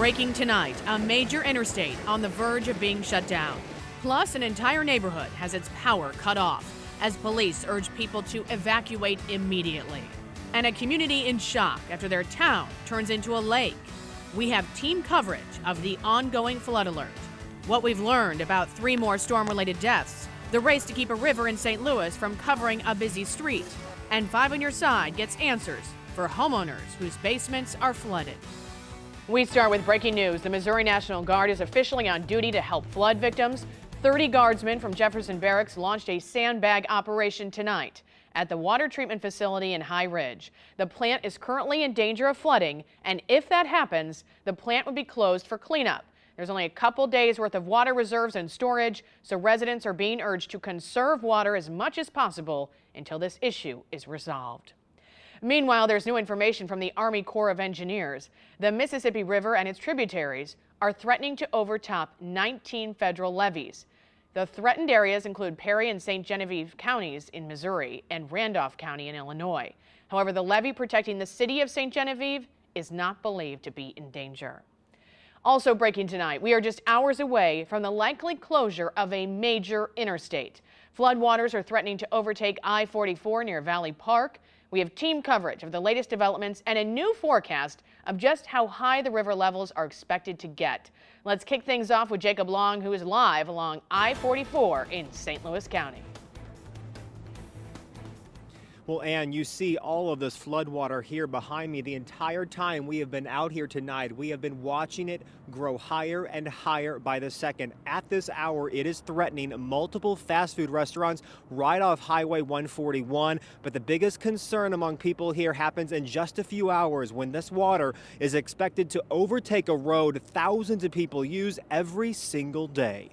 Breaking tonight, a major interstate on the verge of being shut down. Plus, an entire neighborhood has its power cut off as police urge people to evacuate immediately. And a community in shock after their town turns into a lake. We have team coverage of the ongoing flood alert, what we've learned about 3 more storm-related deaths, the race to keep a river in St. Louis from covering a busy street, and 5 on Your Side gets answers for homeowners whose basements are flooded. We start with breaking news. The Missouri National Guard is officially on duty to help flood victims. 30 guardsmen from Jefferson Barracks launched a sandbag operation tonight at the water treatment facility in High Ridge. The plant is currently in danger of flooding, and if that happens, the plant would be closed for cleanup. There's only a couple days worth of water reserves and storage, so residents are being urged to conserve water as much as possible until this issue is resolved. Meanwhile, there's new information from the Army Corps of Engineers. The Mississippi River and its tributaries are threatening to overtop 19 federal levees. The threatened areas include Perry and St. Genevieve counties in Missouri and Randolph County in Illinois. However, the levee protecting the city of St. Genevieve is not believed to be in danger. Also breaking tonight, we are just hours away from the likely closure of a major interstate. Floodwaters are threatening to overtake I-44 near Valley Park. We have team coverage of the latest developments and a new forecast of just how high the river levels are expected to get. Let's kick things off with Jacob Long, who is live along I-44 in St. Louis County. Well, Ann, you see all of this floodwater here behind me. The entire time we have been out here tonight, we have been watching it grow higher and higher by the second. At this hour, it is threatening multiple fast food restaurants right off Highway 141. But the biggest concern among people here happens in just a few hours when this water is expected to overtake a road thousands of people use every single day.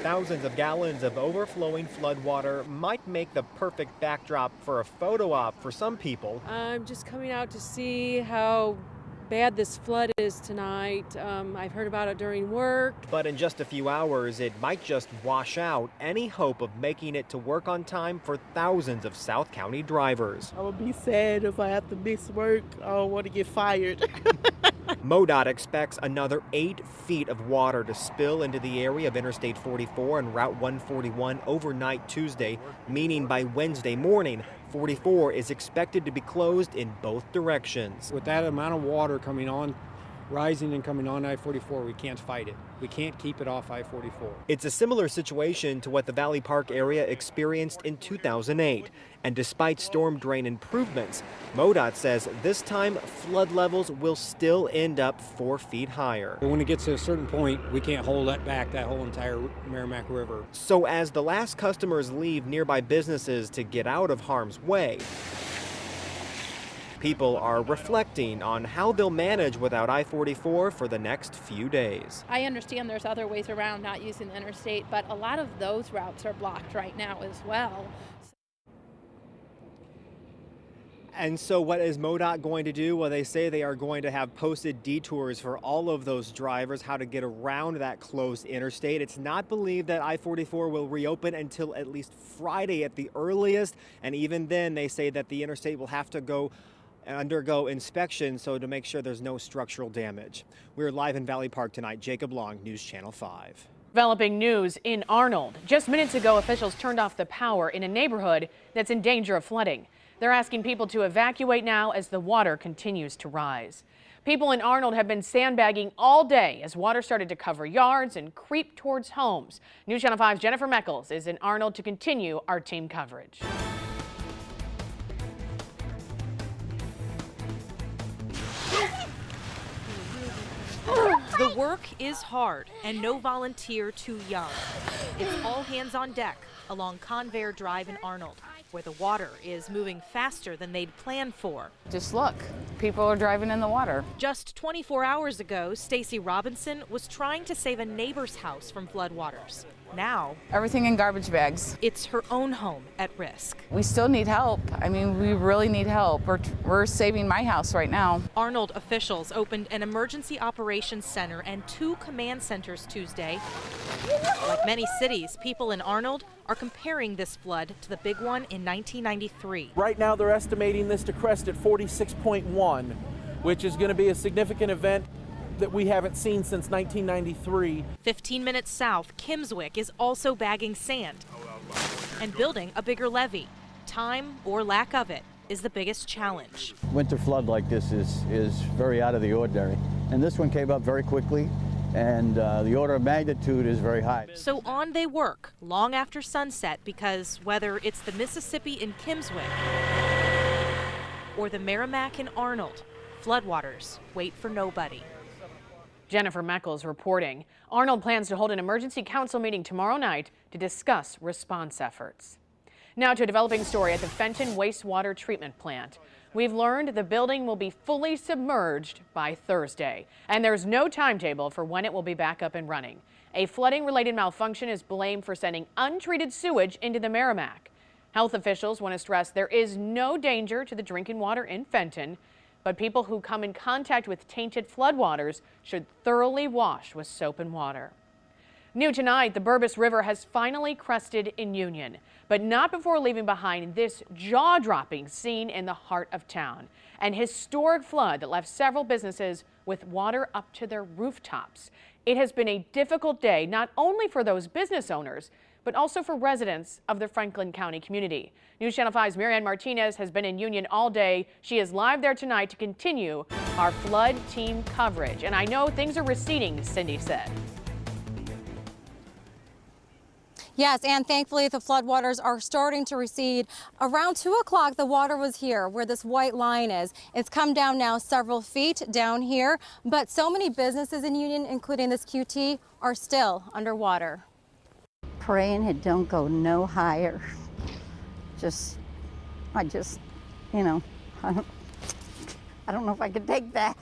Thousands of gallons of overflowing floodwater might make the perfect backdrop for a photo op for some people. I'm just coming out to see how bad this flood is tonight. I've heard about it during work. But in just a few hours, it might just wash out any hope of making it to work on time for thousands of South County drivers. I would be sad if I have to miss work. I don't want to get fired. MoDOT expects another 8 feet of water to spill into the area of Interstate 44 and Route 141 overnight Tuesday, meaning by Wednesday morning, 44 is expected to be closed in both directions. With that amount of water coming on, rising and coming on I-44, we can't fight it. We can't keep it off I-44. It's a similar situation to what the Valley Park area experienced in 2008. And despite storm drain improvements, MoDOT says this time flood levels will still end up 4 feet higher. But when it gets to a certain point, we can't hold that back, that whole entire Merrimack River. So as the last customers leave nearby businesses to get out of harm's way, people are reflecting on how they'll manage without I-44 for the next few days. I understand there's other ways around not using the interstate, but a lot of those routes are blocked right now as well. And so what is MoDOT going to do? Well, they say they are going to have posted detours for all of those drivers, how to get around that closed interstate. It's not believed that I-44 will reopen until at least Friday at the earliest. And even then, they say that the interstate will have to undergo inspection so to make sure there's no structural damage. We're live in Valley Park tonight. Jacob Long, News Channel 5. Developing news in Arnold. Just minutes ago, officials turned off the power in a neighborhood that's in danger of flooding. They're asking people to evacuate now as the water continues to rise. People in Arnold have been sandbagging all day as water started to cover yards and creep towards homes. News Channel 5's Jennifer Meckles is in Arnold to continue our team coverage. The work is hard and no volunteer too young. It's all hands on deck along Convair Drive in Arnold, where the water is moving faster than they'd planned for. Just look, people are driving in the water. Just 24 hours ago, Stacy Robinson was trying to save a neighbor's house from floodwaters. Now, everything in garbage bags. It's her own home at risk. We still need help. I mean, we really need help. We're saving my house right now. Arnold officials opened an emergency operations center and 2 command centers Tuesday. Like many cities, people in Arnold are comparing this flood to the big one in 1993. Right now, they're estimating this to crest at 46.1. which is going to be a significant event that we haven't seen since 1993. 15 minutes south, Kimmswick is also bagging sand and building a bigger levee. Time, or lack of it, is the biggest challenge. Winter flood like this is very out of the ordinary. And this one came up very quickly, and the order of magnitude is very high. So on they work long after sunset, because whether it's the Mississippi in Kimmswick or the Merrimack in Arnold, floodwaters wait for nobody. Jennifer Meckles reporting. Arnold plans to hold an emergency council meeting tomorrow night to discuss response efforts. Now to a developing story at the Fenton Wastewater Treatment Plant. We've learned the building will be fully submerged by Thursday, and there's no timetable for when it will be back up and running. A flooding-related malfunction is blamed for sending untreated sewage into the Merrimack. Health officials want to stress there is no danger to the drinking water in Fenton, but people who come in contact with tainted floodwaters should thoroughly wash with soap and water. New tonight, the Burbus River has finally crested in Union, but not before leaving behind this jaw-dropping scene in the heart of town. An historic flood that left several businesses with water up to their rooftops. It has been a difficult day, not only for those business owners, but also for residents of the Franklin County community. News Channel 5's Marianne Martinez has been in Union all day. She is live there tonight to continue our flood team coverage. And I know things are receding, Cindy said. Yes, and thankfully the floodwaters are starting to recede. Around 2 o'clock, the water was here where this white line is. It's come down now several feet down here, but so many businesses in Union, including this QT, are still underwater. Praying it don't go no higher. I don't know if I could take that.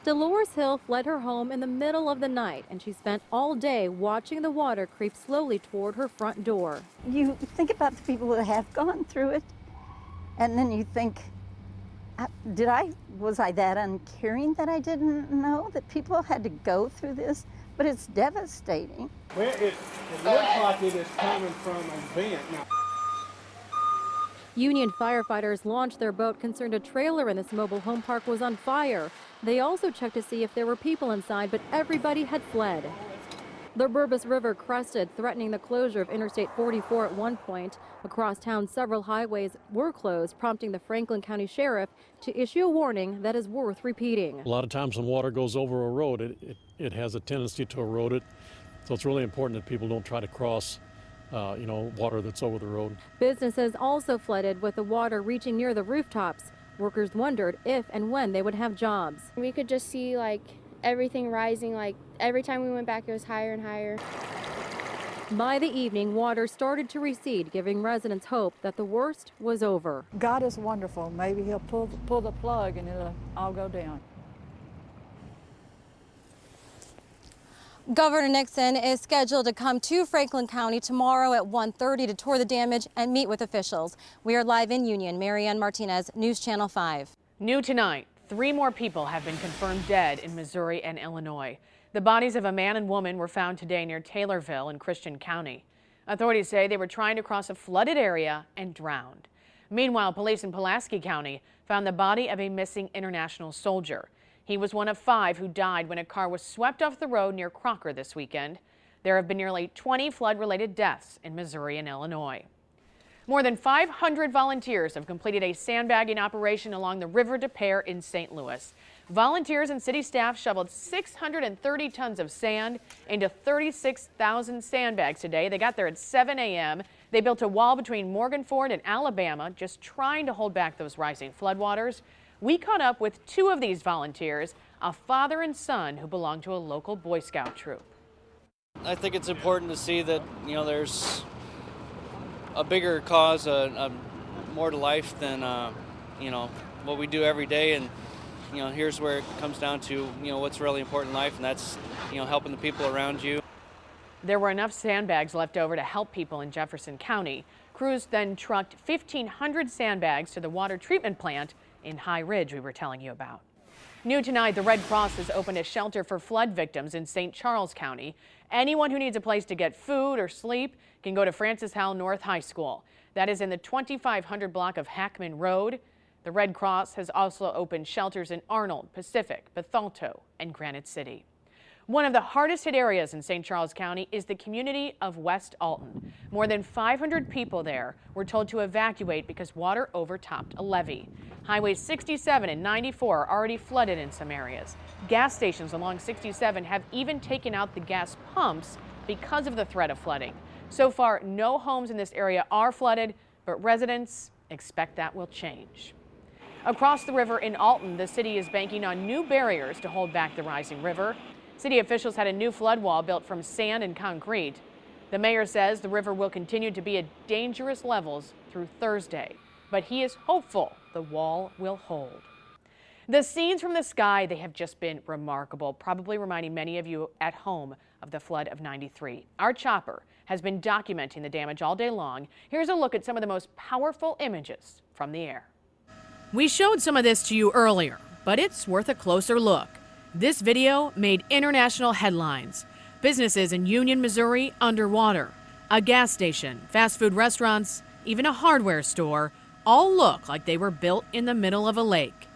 Dolores Hill fled her home in the middle of the night, and she spent all day watching the water creep slowly toward her front door. You think about the people that have gone through it, and then you think, was I that uncaring that I didn't know that people had to go through this? But it's devastating. Well, it looks like it is coming from a vent now. Union firefighters launched their boat concerned a trailer in this mobile home park was on fire. They also checked to see if there were people inside, but everybody had fled. The Burbus River crested, threatening the closure of Interstate 44 at one point. Across town, several highways were closed, prompting the Franklin County Sheriff to issue a warning that is worth repeating. A lot of times when water goes over a road, it has a tendency to erode it. So it's really important that people don't try to cross water that's over the road. Businesses also flooded, with the water reaching near the rooftops. Workers wondered if and when they would have jobs. We could just see everything rising. Every time we went back, it was higher and higher. By the evening, water started to recede, giving residents hope that the worst was over. God is wonderful. Maybe he'll pull the plug and it'll all go down. Governor Nixon is scheduled to come to Franklin County tomorrow at 1:30 to tour the damage and meet with officials. We are live in Union. Marianne Martinez, News Channel 5. New tonight, 3 more people have been confirmed dead in Missouri and Illinois. The bodies of a man and woman were found today near Taylorville in Christian County. Authorities say they were trying to cross a flooded area and drowned. Meanwhile, police in Pulaski County found the body of a missing international soldier. He was one of 5 who died when a car was swept off the road near Crocker this weekend. There have been nearly 20 flood-related deaths in Missouri and Illinois. More than 500 volunteers have completed a sandbagging operation along the River des Peres in St. Louis. Volunteers and city staff shoveled 630 tons of sand into 36,000 sandbags today. They got there at 7 a.m. They built a wall between Morgan Ford and Alabama, just trying to hold back those rising floodwaters. We caught up with 2 of these volunteers, a father and son who belong to a local Boy Scout troop. I think it's important to see that, there's a bigger cause, more to life than, what we do every day. And, here's where it comes down to, what's really important in life, and that's, helping the people around you. There were enough sandbags left over to help people in Jefferson County. Crews then trucked 1,500 sandbags to the water treatment plant in High Ridge we were telling you about. New tonight, the Red Cross has opened a shelter for flood victims in St. Charles County. Anyone who needs a place to get food or sleep can go to Francis Howell North High School. That is in the 2500 block of Hackman Road. The Red Cross has also opened shelters in Arnold, Pacific, Bethalto, and Granite City. One of the hardest hit areas in St. Charles County is the community of West Alton. More than 500 people there were told to evacuate because water overtopped a levee. Highways 67 and 94 are already flooded in some areas. Gas stations along 67 have even taken out the gas pumps because of the threat of flooding. So far, no homes in this area are flooded, but residents expect that will change. Across the river in Alton, the city is banking on new barriers to hold back the rising river. City officials had a new flood wall built from sand and concrete. The mayor says the river will continue to be at dangerous levels through Thursday, but he is hopeful the wall will hold. The scenes from the sky, they have just been remarkable, probably reminding many of you at home of the flood of '93. Our chopper has been documenting the damage all day long. Here's a look at some of the most powerful images from the air. We showed some of this to you earlier, but it's worth a closer look. This video made international headlines. Businesses in Union, Missouri underwater. A gas station, fast food restaurants, even a hardware store all look like they were built in the middle of a lake.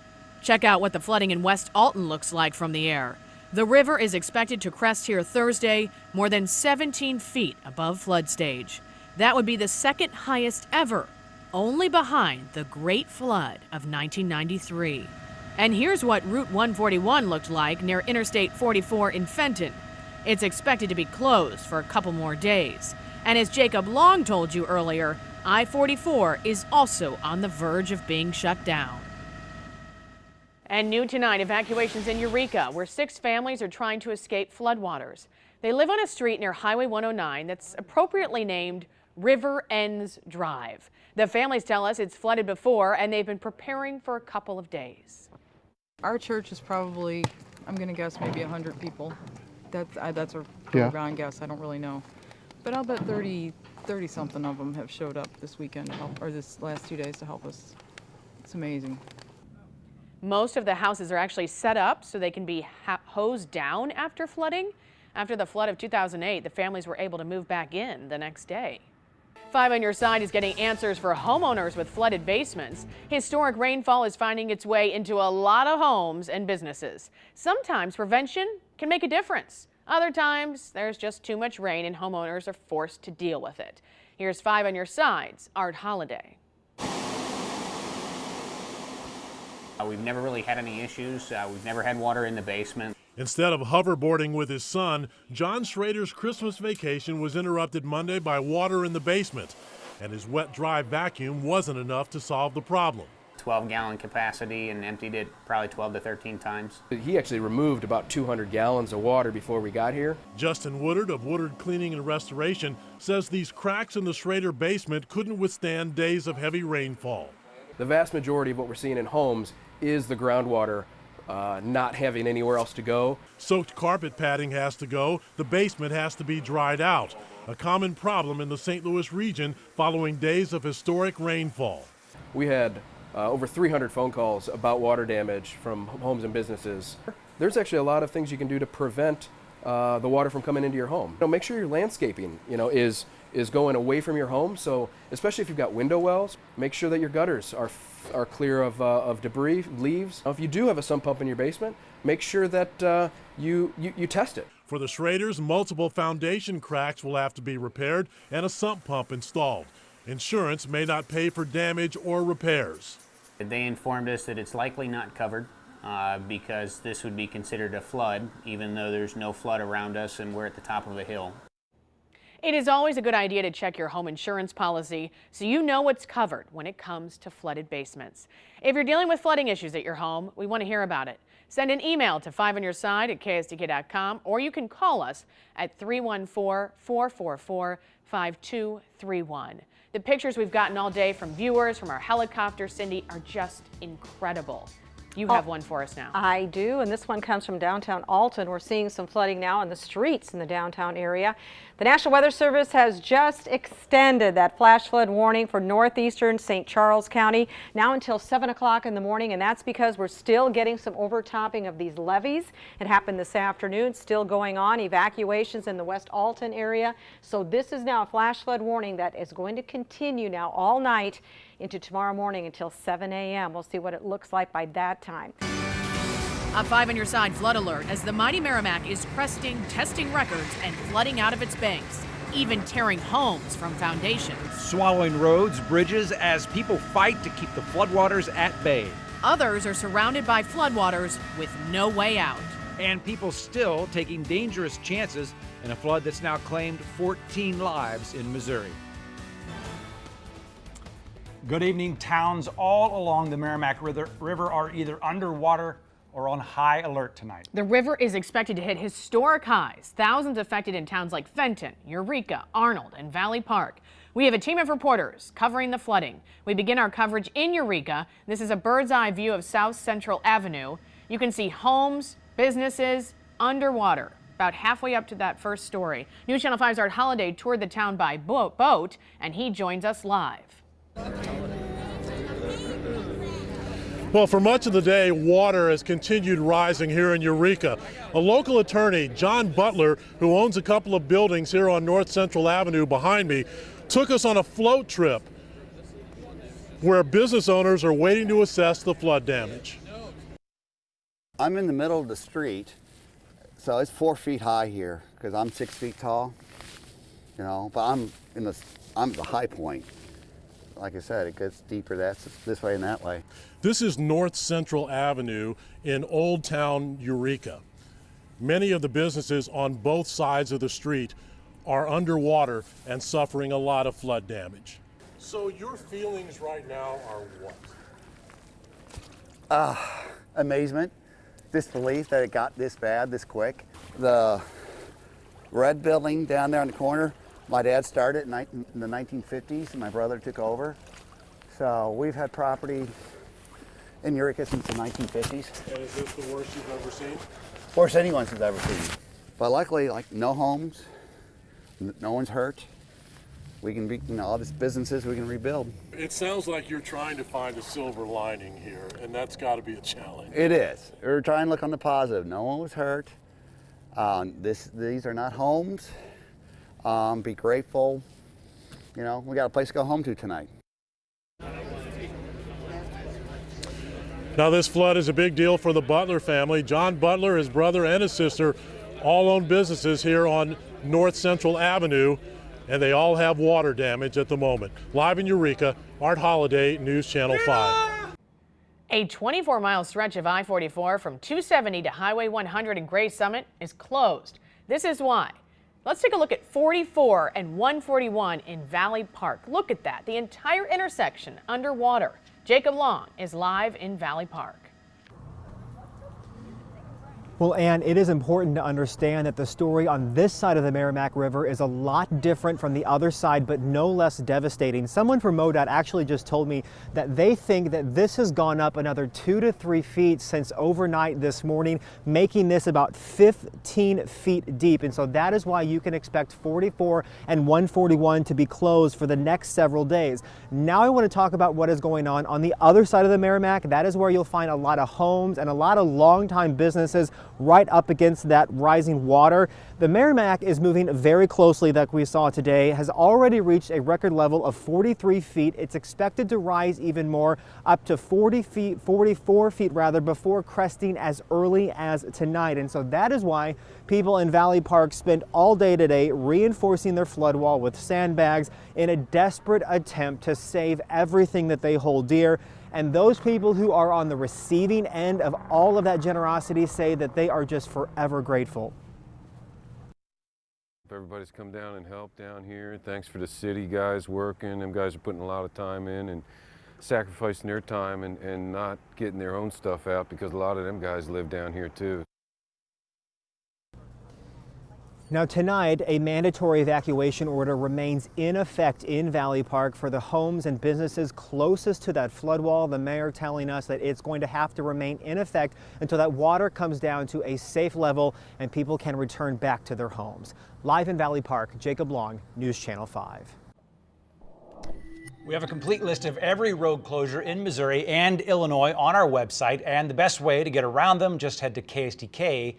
Check out what the flooding in West Alton looks like from the air. The river is expected to crest here Thursday, more than 17 feet above flood stage. That would be the second highest ever, only behind the Great Flood of 1993. And here's what Route 141 looked like near Interstate 44 in Fenton. It's expected to be closed for a couple more days. And as Jacob Long told you earlier, I-44 is also on the verge of being shut down. And new tonight, evacuations in Eureka, where 6 families are trying to escape floodwaters. They live on a street near Highway 109 that's appropriately named River Ends Drive. The families tell us it's flooded before, and they've been preparing for a couple of days. Our church is probably, I'm going to guess, maybe 100 people. That's a pretty ground guess. I don't really know. But I'll bet 30-something of them have showed up this weekend to help, or this last 2 days to help us. It's amazing. Most of the houses are actually set up so they can be hosed down after flooding. After the flood of 2008, the families were able to move back in the next day. 5 on Your Side is getting answers for homeowners with flooded basements. Historic rainfall is finding its way into a lot of homes and businesses. Sometimes prevention can make a difference. Other times, there's just too much rain and homeowners are forced to deal with it. Here's 5 on Your Side's Art Holiday. We've never really had any issues. We've never had water in the basement. Instead of hoverboarding with his son, John Schrader's Christmas vacation was interrupted Monday by water in the basement, and his wet, dry vacuum wasn't enough to solve the problem. 12-gallon capacity and emptied it probably 12 to 13 times. He actually removed about 200 gallons of water before we got here. Justin Woodard of Woodard Cleaning and Restoration says these cracks in the Schrader basement couldn't withstand days of heavy rainfall. The vast majority of what we're seeing in homes is the groundwater not having anywhere else to go. Soaked carpet padding has to go. The basement has to be dried out, a common problem in the St. Louis region following days of historic rainfall. We had over 300 phone calls about water damage from homes and businesses. There's actually a lot of things you can do to prevent the water from coming into your home. Make sure your landscaping, is going away from your home. So especially if you've got window wells, make sure that your gutters are clear of debris, leaves. If you do have a sump pump in your basement, make sure that you test it. For the Schraders, multiple foundation cracks will have to be repaired and a sump pump installed. Insurance may not pay for damage or repairs. They informed us that it's likely not covered because this would be considered a flood, even though there's no flood around us and we're at the top of a hill. It is always a good idea to check your home insurance policy so you know what's covered when it comes to flooded basements. If you're dealing with flooding issues at your home, we want to hear about it. Send an email to 5onyourside@ksdk.com, or you can call us at 314-444-5231. The pictures we've gotten all day from viewers from our helicopter, Cindy, are just incredible. You have one for us now. I do, and this one comes from downtown Alton. We're seeing some flooding now in the streets in the downtown area. The National Weather Service has just extended that flash flood warning for northeastern St. Charles County now until 7 o'clock in the morning, and that's because we're still getting some overtopping of these levees. It happened this afternoon, still going on, evacuations in the West Alton area. So this is now a flash flood warning that is going to continue now all night into tomorrow morning until 7 a.m. We'll see what it looks like by that time. A 5 on your side flood alert as the mighty Merrimack is cresting, testing records, and flooding out of its banks, even tearing homes from foundations. Swallowing roads, bridges, as people fight to keep the floodwaters at bay. Others are surrounded by floodwaters with no way out. And people still taking dangerous chances in a flood that's now claimed 14 lives in Missouri. Good evening. Towns all along the Merrimack River are either underwater or on high alert tonight. The river is expected to hit historic highs. Thousands affected in towns like Fenton, Eureka, Arnold, and Valley Park. We have a team of reporters covering the flooding. We begin our coverage in Eureka. This is a bird's eye view of South Central Avenue. You can see homes, businesses underwater, about halfway up to that first story. News Channel 5's Art Holiday toured the town by boat, and he joins us live. Well, for much of the day, water has continued rising here in Eureka. A local attorney, John Butler, who owns a couple of buildings here on North Central Avenue behind me, took us on a float trip where business owners are waiting to assess the flood damage. I'm in the middle of the street, so it's 4 feet high here because I'm 6 feet tall, you know, but I'm at the high point. Like I said, it gets deeper this way and that way. This is North Central Avenue in Old Town Eureka. Many of the businesses on both sides of the street are underwater and suffering a lot of flood damage. So your feelings right now are what? Amazement, disbelief that it got this bad this quick. The red building down there in the corner, my dad started in the 1950s and my brother took over. So we've had property in Eureka since the 1950s. And is this the worst you've ever seen? Worst anyone's has ever seen. But luckily, like no homes, no one's hurt. We can be, all these businesses we can rebuild. It sounds like you're trying to find a silver lining here, and that's got to be a challenge. It is. We're trying to look on the positive. No one was hurt. These are not homes. Be grateful. You know, we got a place to go home to tonight. Now this flood is a big deal for the Butler family. John Butler, his brother, and his sister all own businesses here on North Central Avenue, and they all have water damage at the moment. Live in Eureka, Art Holiday, News Channel 5. A 24-mile stretch of I-44 from 270 to Highway 100 in Gray Summit is closed. This is why. Let's take a look at 44 and 141 in Valley Park. Look at that, the entire intersection underwater. Jacob Long is live in Valley Park. Well, Ann, it is important to understand that the story on this side of the Merrimack River is a lot different from the other side, but no less devastating. Someone from MoDOT actually just told me that they think that this has gone up another 2 to 3 feet since overnight this morning, making this about 15 feet deep. And so that is why you can expect 44 and 141 to be closed for the next several days. Now I want to talk about what is going on the other side of the Merrimack. That is where you'll find a lot of homes and a lot of longtime businesses right up against that rising water. The Merrimack is moving very closely, like we saw today, has already reached a record level of 43 feet. It's expected to rise even more, up to 40 feet, 44 feet rather, before cresting as early as tonight. And so that is why people in Valley Park spent all day today reinforcing their flood wall with sandbags in a desperate attempt to save everything that they hold dear. And those people who are on the receiving end of all of that generosity say that they are just forever grateful. Everybody's come down and helped down here. Thanks for the city guys working. Them guys are putting a lot of time in and sacrificing their time and not getting their own stuff out, because a lot of them guys live down here too. Now tonight, a mandatory evacuation order remains in effect in Valley Park for the homes and businesses closest to that flood wall. The mayor telling us that it's going to have to remain in effect until that water comes down to a safe level and people can return back to their homes. Live in Valley Park, Jacob Long, News Channel 5. We have a complete list of every road closure in Missouri and Illinois on our website, and the best way to get around them, just head to KSTK.com.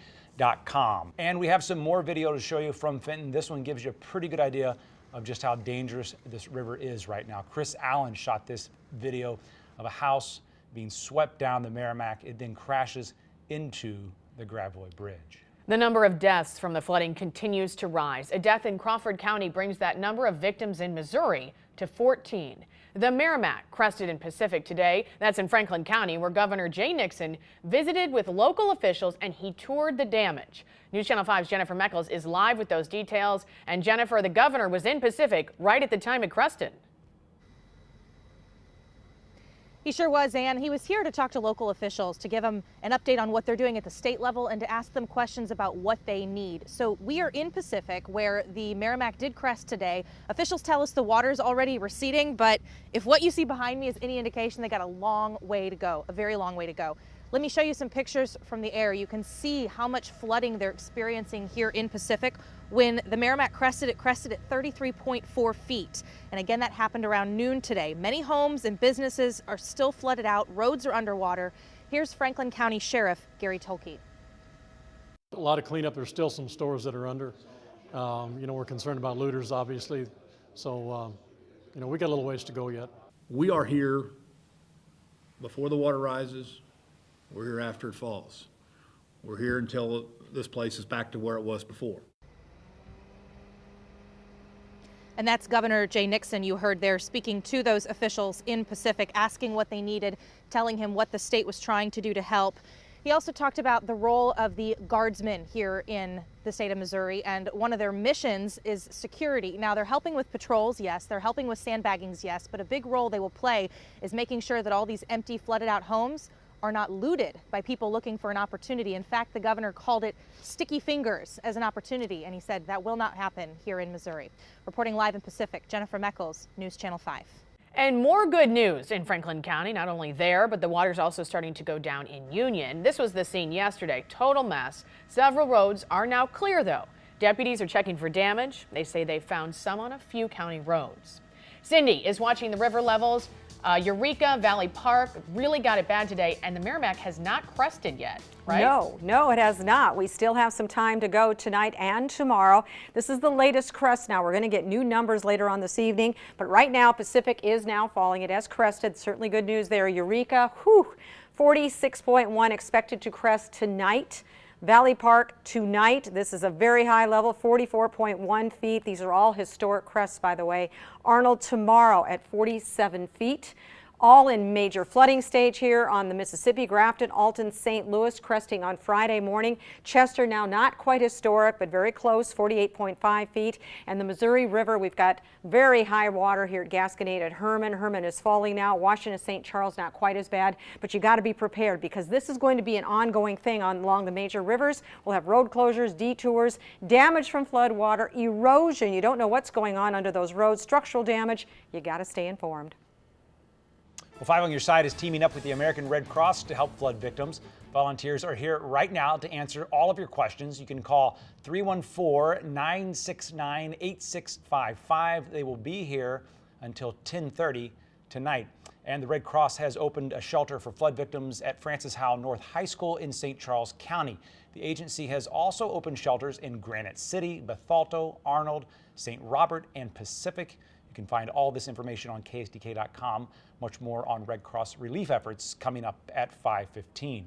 And we have some more video to show you from Fenton. This one gives you a pretty good idea of just how dangerous this river is right now. Chris Allen shot this video of a house being swept down the Merrimack. It then crashes into the Gravois Bridge. The number of deaths from the flooding continues to rise. A death in Crawford County brings that number of victims in Missouri to 14. The Merrimack crested in Pacific today. That's in Franklin County, where Governor Jay Nixon visited with local officials and he toured the damage. News Channel 5's Jennifer Meckles is live with those details. And Jennifer, the governor was in Pacific right at the time it crested. He sure was, Ann. He was here to talk to local officials, to give them an update on what they're doing at the state level and to ask them questions about what they need. So we are in Pacific, where the Merrimack did crest today. Officials tell us the water's already receding, but if what you see behind me is any indication, they got a long way to go, a very long way to go. Let me show you some pictures from the air. You can see how much flooding they're experiencing here in Pacific. When the Merrimack crested, it crested at 33.4 feet. And again, that happened around noon today. Many homes and businesses are still flooded out. Roads are underwater. Here's Franklin County Sheriff Gary Tolke. A lot of cleanup. There's still some stores that are under. We're concerned about looters, obviously. So, we got a little ways to go yet. We are here before the water rises. We're here after it falls. We're here until this place is back to where it was before. And that's Governor Jay Nixon you heard there speaking to those officials in Pacific, asking what they needed, telling him what the state was trying to do to help. He also talked about the role of the guardsmen here in the state of Missouri, and one of their missions is security. Now, they're helping with patrols, yes, they're helping with sandbaggings, yes, but a big role they will play is making sure that all these empty, flooded out homes are not looted by people looking for an opportunity. In fact, the governor called it sticky fingers as an opportunity, and he said that will not happen here in Missouri. Reporting live in Pacific, Jennifer Meckles, News Channel 5. And more good news in Franklin County. Not only there, but the water's also starting to go down in Union. This was the scene yesterday. Total mess. Several roads are now clear, though. Deputies are checking for damage. They say they found some on a few county roads. Cindy is watching the river levels. Eureka, Valley Park really got it bad today, and the Merrimack has not crested yet, right? No, it has not. We still have some time to go tonight and tomorrow. This is the latest crest now. We're going to get new numbers later on this evening, but right now Pacific is now falling. It has crested. Certainly good news there. Eureka, 46.1 expected to crest tonight. Valley Park tonight, this is a very high level, 44.1 feet. These are all historic crests, by the way. Arnold tomorrow at 47 feet. All in major flooding stage here on the Mississippi. Grafton, Alton, St. Louis cresting on Friday morning. Chester now not quite historic, but very close, 48.5 feet. And the Missouri River, we've got very high water here at Gasconade at Herman. Herman is falling now. Washington, St. Charles, not quite as bad, but you got to be prepared because this is going to be an ongoing thing along the major rivers. We'll have road closures, detours, damage from flood water, erosion. You don't know what's going on under those roads, structural damage. You got to stay informed. Well, 5 on Your Side is teaming up with the American Red Cross to help flood victims. Volunteers are here right now to answer all of your questions. You can call 314-969-8655. They will be here until 10:30 tonight. And the Red Cross has opened a shelter for flood victims at Francis Howell North High School in St. Charles County. The agency has also opened shelters in Granite City, Bethalto, Arnold, St. Robert, and Pacific. You can find all this information on KSDK.com. Much more on Red Cross relief efforts coming up at 5:15.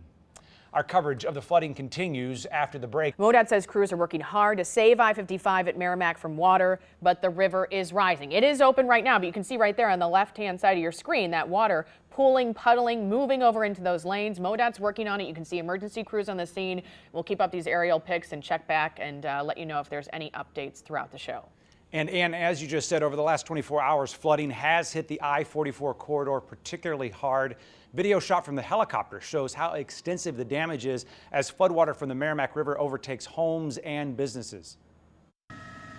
Our coverage of the flooding continues after the break. MoDOT says crews are working hard to save I-55 at Merrimack from water, but the river is rising. It is open right now, but you can see right there on the left-hand side of your screen that water pooling, puddling, moving over into those lanes. MoDOT's working on it. You can see emergency crews on the scene. We'll keep up these aerial pics and check back and let you know if there's any updates throughout the show. And Ann, as you just said, over the last 24 hours, flooding has hit the I-44 corridor particularly hard. Video shot from the helicopter shows how extensive the damage is as floodwater from the Merrimack River overtakes homes and businesses.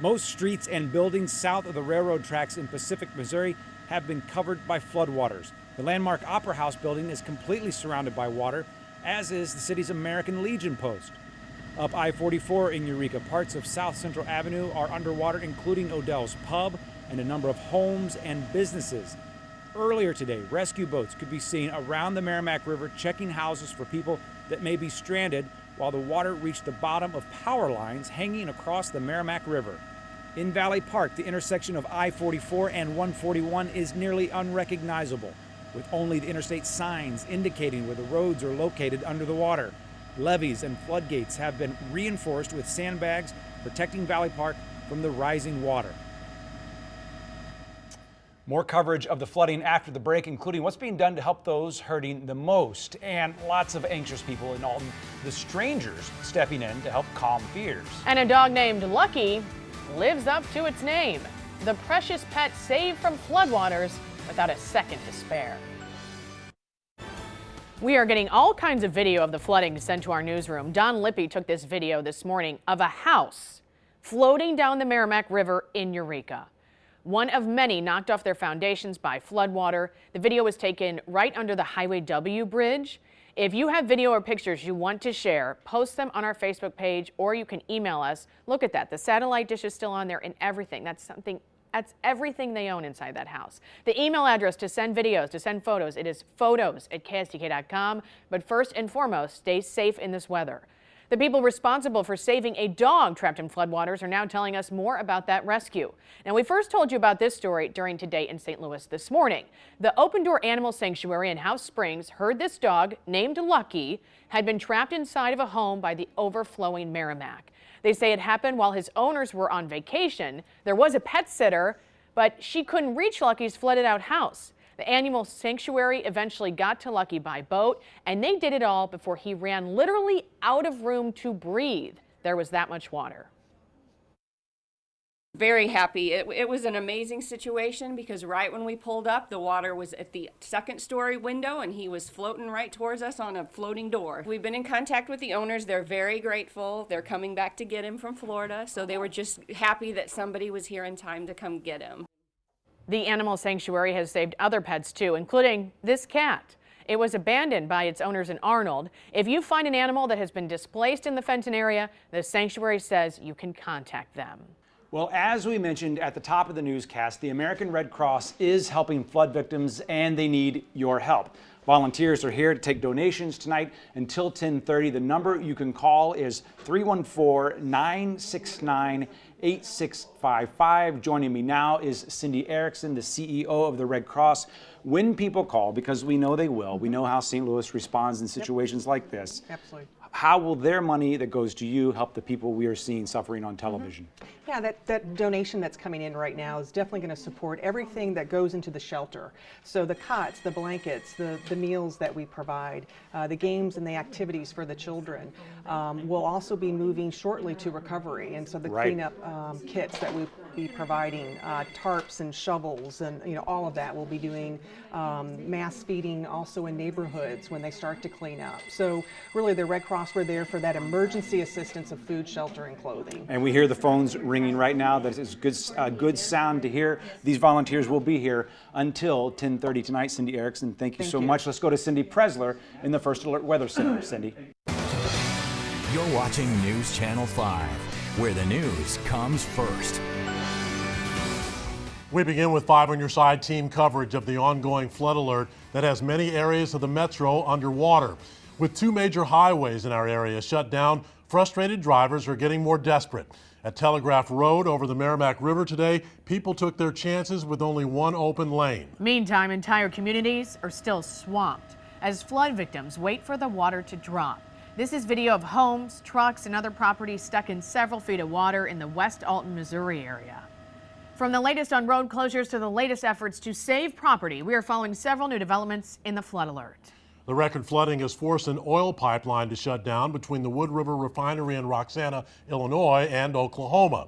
Most streets and buildings south of the railroad tracks in Pacific, Missouri have been covered by floodwaters. The landmark Opera House building is completely surrounded by water, as is the city's American Legion post. Up I-44 in Eureka, parts of South Central Avenue are underwater, including Odell's Pub and a number of homes and businesses. Earlier today, rescue boats could be seen around the Merrimack River checking houses for people that may be stranded while the water reached the bottom of power lines hanging across the Merrimack River. In Valley Park, the intersection of I-44 and 141 is nearly unrecognizable, with only the interstate signs indicating where the roads are located under the water. Levees and floodgates have been reinforced with sandbags, protecting Valley Park from the rising water. More coverage of the flooding after the break, including what's being done to help those hurting the most, and lots of anxious people in Alton. The strangers stepping in to help calm fears. And a dog named Lucky lives up to its name. The precious pet saved from floodwaters without a second to spare. We are getting all kinds of video of the flooding sent to our newsroom. Don Lippy took this video this morning of a house floating down the Merrimack River in Eureka. One of many knocked off their foundations by floodwater. The video was taken right under the Highway W bridge. If you have video or pictures you want to share, post them on our Facebook page, or you can email us. Look at that. The satellite dish is still on there and everything. That's everything they own inside that house. The email address to send videos, to send photos, it is photos@ksdk.com. But first and foremost, stay safe in this weather. The people responsible for saving a dog trapped in floodwaters are now telling us more about that rescue. Now, we first told you about this story during Today in St. Louis this morning. The Open Door Animal Sanctuary in House Springs heard this dog, named Lucky, had been trapped inside of a home by the overflowing Merrimack. They say it happened while his owners were on vacation. There was a pet sitter, but she couldn't reach Lucky's flooded out house. The animal sanctuary eventually got to Lucky by boat, and they did it all before he ran literally out of room to breathe. There was that much water. Very happy. It was an amazing situation because right when we pulled up, the water was at the second story window and he was floating right towards us on a floating door. We've been in contact with the owners. They're very grateful. They're coming back to get him from Florida, so they were just happy that somebody was here in time to come get him. The animal sanctuary has saved other pets too, including this cat. It was abandoned by its owners in Arnold. If you find an animal that has been displaced in the Fenton area, the sanctuary says you can contact them. Well, as we mentioned at the top of the newscast, the American Red Cross is helping flood victims, and they need your help. Volunteers are here to take donations tonight until 10:30. The number you can call is 314-969-8655. Joining me now is Cindy Erickson, the CEO of the Red Cross. When people call, because we know they will, we know how St. Louis responds in situations like this. Absolutely. How will their money that goes to you help the people we are seeing suffering on television? Yeah, that donation that's coming in right now is definitely going to support everything that goes into the shelter. So the cots, the blankets, the meals that we provide, the games and the activities for the children. We'll also be moving shortly to recovery, and so the cleanup kits that we'll be providing, tarps and shovels, and all of that. We'll be doing mass feeding also in neighborhoods when they start to clean up. So really, the Red Cross, we're there for that emergency assistance of food, shelter, and clothing. And we hear the phones ringing right now. That is good sound to hear. These volunteers will be here until 10:30 tonight. Cindy Erickson, thank you so much. Let's go to Cindy Presler in the First Alert Weather Center. Cindy. You're watching News Channel 5, where the news comes first. We begin with 5 on Your Side team coverage of the ongoing flood alert that has many areas of the metro underwater. With 2 major highways in our area shut down, frustrated drivers are getting more desperate. At Telegraph Road over the Merrimack River today, people took their chances with only one open lane. Meantime, entire communities are still swamped as flood victims wait for the water to drop. This is video of homes, trucks, and other properties stuck in several feet of water in the West Alton, Missouri area. From the latest on road closures to the latest efforts to save property, we are following several new developments in the flood alert. The record flooding has forced an oil pipeline to shut down between the Wood River Refinery in Roxana, Illinois, and Oklahoma.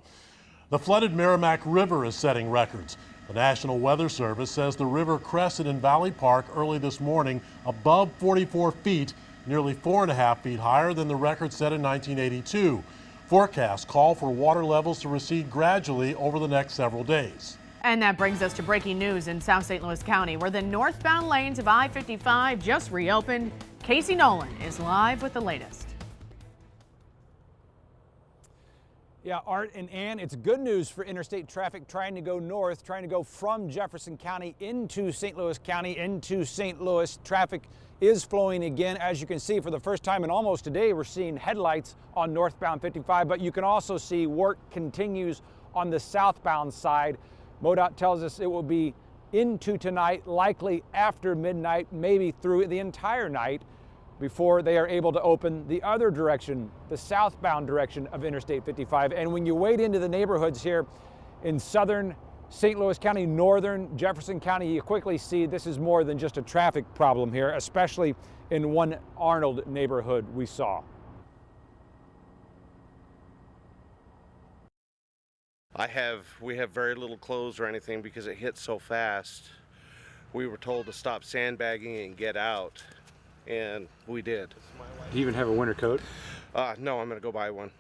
The flooded Merrimack River is setting records. The National Weather Service says the river crested in Valley Park early this morning above 44 feet, nearly 4.5 feet higher than the record set in 1982. Forecasts call for water levels to recede gradually over the next several days. And that brings us to breaking news in South St. Louis County, where the northbound lanes of I-55 just reopened. Casey Nolan is live with the latest. Yeah, Art and Ann, it's good news for interstate traffic trying to go north, trying to go from Jefferson County into St. Louis County, into St. Louis. Traffic is flowing again. As you can see, for the first time in almost a day, we're seeing headlights on northbound 55, but you can also see work continues on the southbound side. MoDOT tells us it will be into tonight, likely after midnight, maybe through the entire night, before they are able to open the other direction, the southbound direction of Interstate 55. And when you wade into the neighborhoods here in southern St. Louis County, northern Jefferson County, you quickly see this is more than just a traffic problem here, especially in one Arnold neighborhood we saw. We have very little clothes or anything because it hit so fast. We were told to stop sandbagging and get out, and we did. Do you even have a winter coat? No, I'm gonna go buy one.